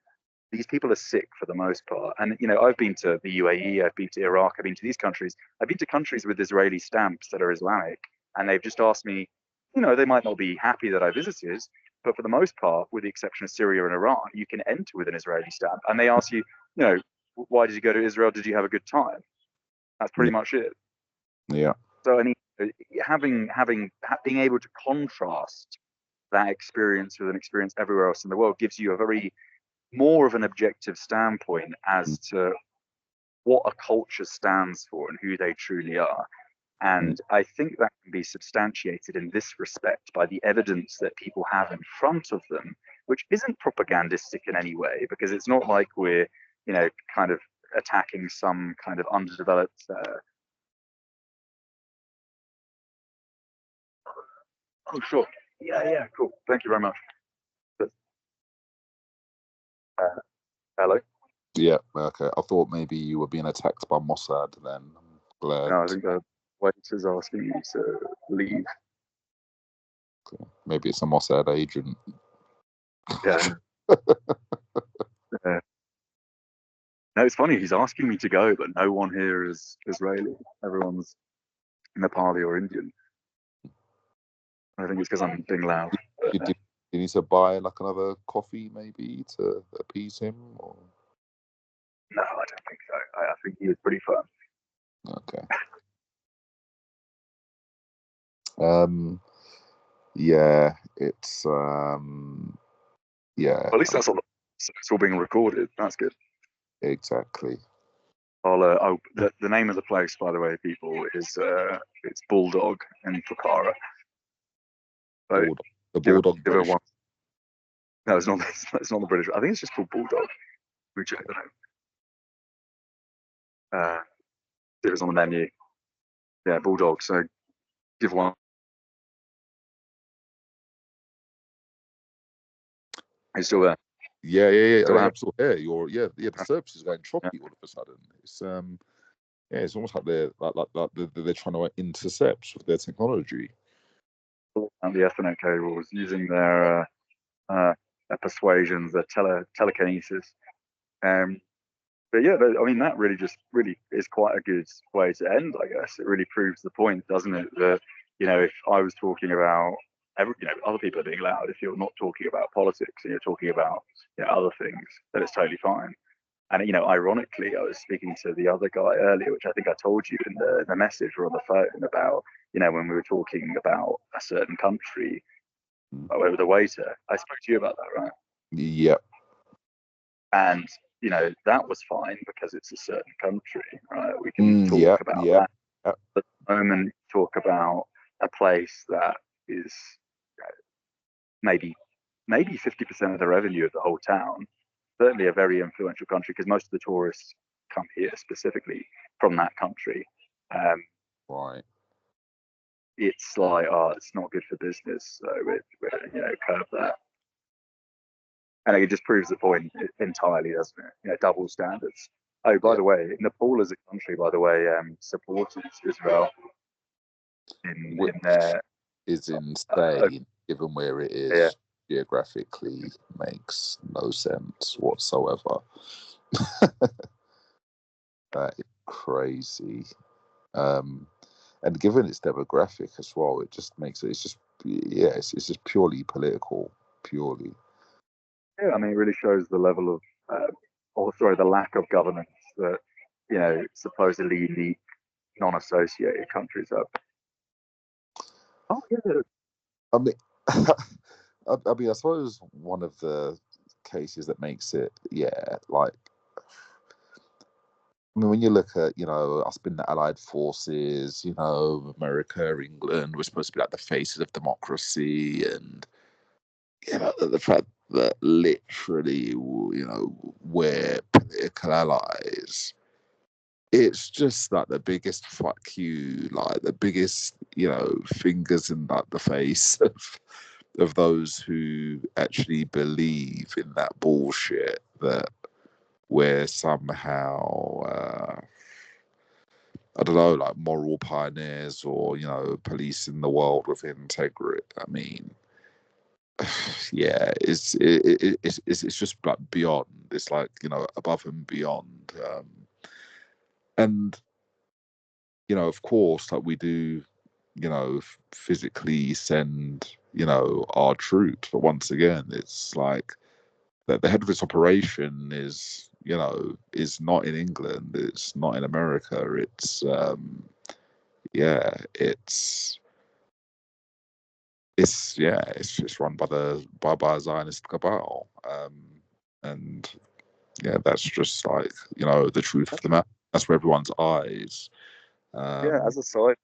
are sick for the most part. And, I've been to the UAE, I've been to Iraq, I've been to these countries. I've been to countries with Israeli stamps that are Islamic. And they've just asked me, they might not be happy that I visited, but for the most part, with the exception of Syria and Iran, you can enter with an Israeli stamp. And they ask you, why did you go to Israel? Did you have a good time? That's pretty much it. Yeah. So, being able to contrast that experience with an experience everywhere else in the world gives you a very more of an objective standpoint as to what a culture stands for and who they truly are. And I think that can be substantiated in this respect by the evidence that people have in front of them, which isn't propagandistic in any way, because it's not like we're, kind of attacking some kind of underdeveloped. Oh, sure. Yeah, cool. Thank you very much. Hello? Yeah. Okay. I thought maybe you were being attacked by Mossad then. I'm glad. No, I think the waiter's asking me to leave. Okay. Maybe it's a Mossad agent. Yeah. No, it's funny. He's asking me to go, but no one here is Israeli. Everyone's Nepali or Indian. I think it's because I'm being loud. Did you need to buy like another coffee maybe to appease him? Or? No, I don't think so. I think he was pretty firm. Okay. Yeah, it's yeah. Well, at least that's all. It's all being recorded. That's good. Exactly. The name of the place, by the way, people, is it's Bulldog in Pokhara. So The Bulldog. No, it's not. It's not the British. I think it's just called Bulldog. We check that out. It was on the menu. Yeah, Bulldog. So give one. Are you still there? Yeah. I'm Still still here. The service is going choppy all of a sudden. It's it's almost like they're they're trying to intercept with their technology. And the Ethernet cables using their persuasions, their telekinesis. yeah, I mean, that really is quite a good way to end, I guess. It really proves the point, doesn't it? That, if I was talking about other people are being loud, if you're not talking about politics and you're talking about other things, then it's totally fine. And ironically, I was speaking to the other guy earlier, which I think I told you in the message or on the phone about, when we were talking about a certain country, over the waiter. I spoke to you about that, right? Yep. And that was fine because it's a certain country, right? We can talk about that. Yep. But the moment you talk about a place that is maybe 50% of the revenue of the whole town, certainly a very influential country because most of the tourists come here specifically from that country. Right. It's like, it's not good for business, so we're curb that. And it just proves the point entirely, doesn't it? Double standards. Oh, by the way, Nepal as a country, by the way, supported Israel in their. Is insane, given where it is geographically. Makes no sense whatsoever. That is crazy. And given its demographic as well, it just makes it. It's just purely political, purely. Yeah, I mean, it really shows the level of, the lack of governance that supposedly elite, non-associated countries have. Oh yeah. I mean, I suppose one of the cases that makes it, like, I mean, when you look at, us being the Allied forces, America, England, we're supposed to be like the faces of democracy, and the fact that literally, we're political allies. It's just like the biggest fuck you, like the biggest, fingers in like the face of those who actually believe in that bullshit that we're somehow, I don't know, like moral pioneers or, policing the world with integrity. I mean, yeah, it's just like beyond. It's like, above and beyond. And, of course, like we do, physically send, our troops. But once again, it's like that the head of this operation is not in England, it's not in America, it's it's run by a Zionist cabal, and that's just like the truth of the matter. That's where everyone's eyes. As a side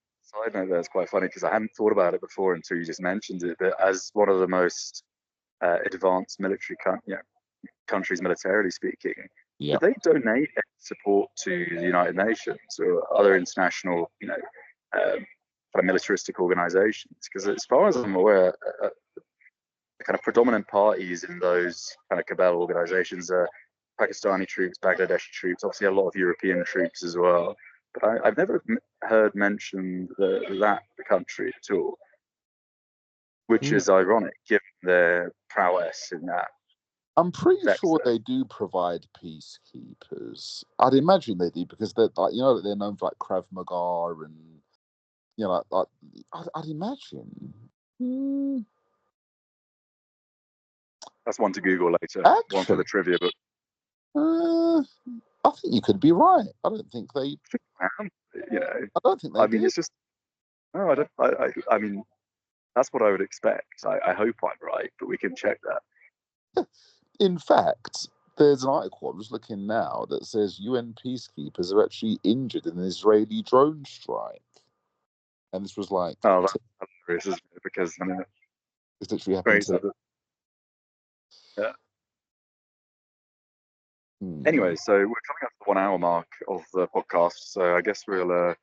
note, that's quite funny because I hadn't thought about it before until you just mentioned it. But as one of the most advanced military countries, militarily speaking, do they donate support to the United Nations or other international, kind of militaristic organizations? Because as far as I'm aware, the kind of predominant parties in those kind of cabal organizations are Pakistani troops, Bangladeshi troops, obviously a lot of European troops as well. But I've never heard mentioned the country at all, which is ironic given their prowess in that. I'm pretty sure they do provide peacekeepers. I'd imagine they do because they're like, they're known for like Krav Maga and like I'd imagine. That's one to Google later. Actually, one for the trivia book. I think you could be right. I don't think they. I don't think they. I mean, it's just. No, I don't. I mean, that's what I would expect. I hope I'm right, but we can check that. In fact, there's an article I was looking now that says UN peacekeepers are actually injured in an Israeli drone strike, and this was like. Oh, that's hilarious, isn't it? Because I mean, it's literally happened to. Yeah. Anyway, so we're coming up to the 1 hour mark of the podcast, so I guess we'll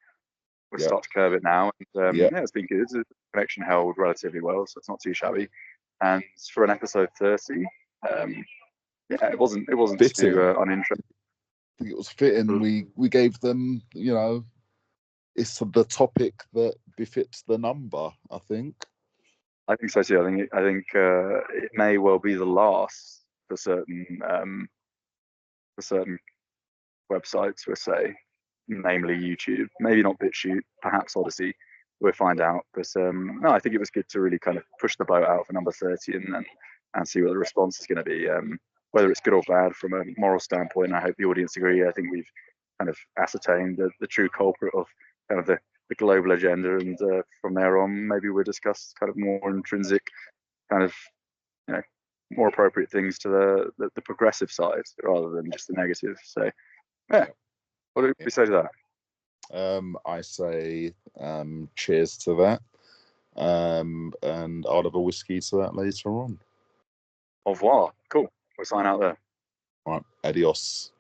start to curve it now. And it's been good. The connection held relatively well, so it's not too shabby. And for an episode 30, it wasn't too uninteresting. I think it was fitting. We gave them, it's the topic that befits the number. I think so too. I think it may well be the last for certain websites, we'll say, namely YouTube, maybe not BitChute, perhaps Odyssey. We'll find out. But no, I think it was good to really kind of push the boat out for number 30 and see what the response is going to be. Whether it's good or bad from a moral standpoint, I hope the audience agree. I think we've kind of ascertained the true culprit of kind of the global agenda, and from there on, maybe we'll discuss kind of more intrinsic, kind of, you know, more appropriate things to the progressive side rather than just the negative. So, yeah, what do we say to that? I say cheers to that, and I'll have a whiskey to that later on. Au revoir. Cool. We'll sign out there. All right, adios.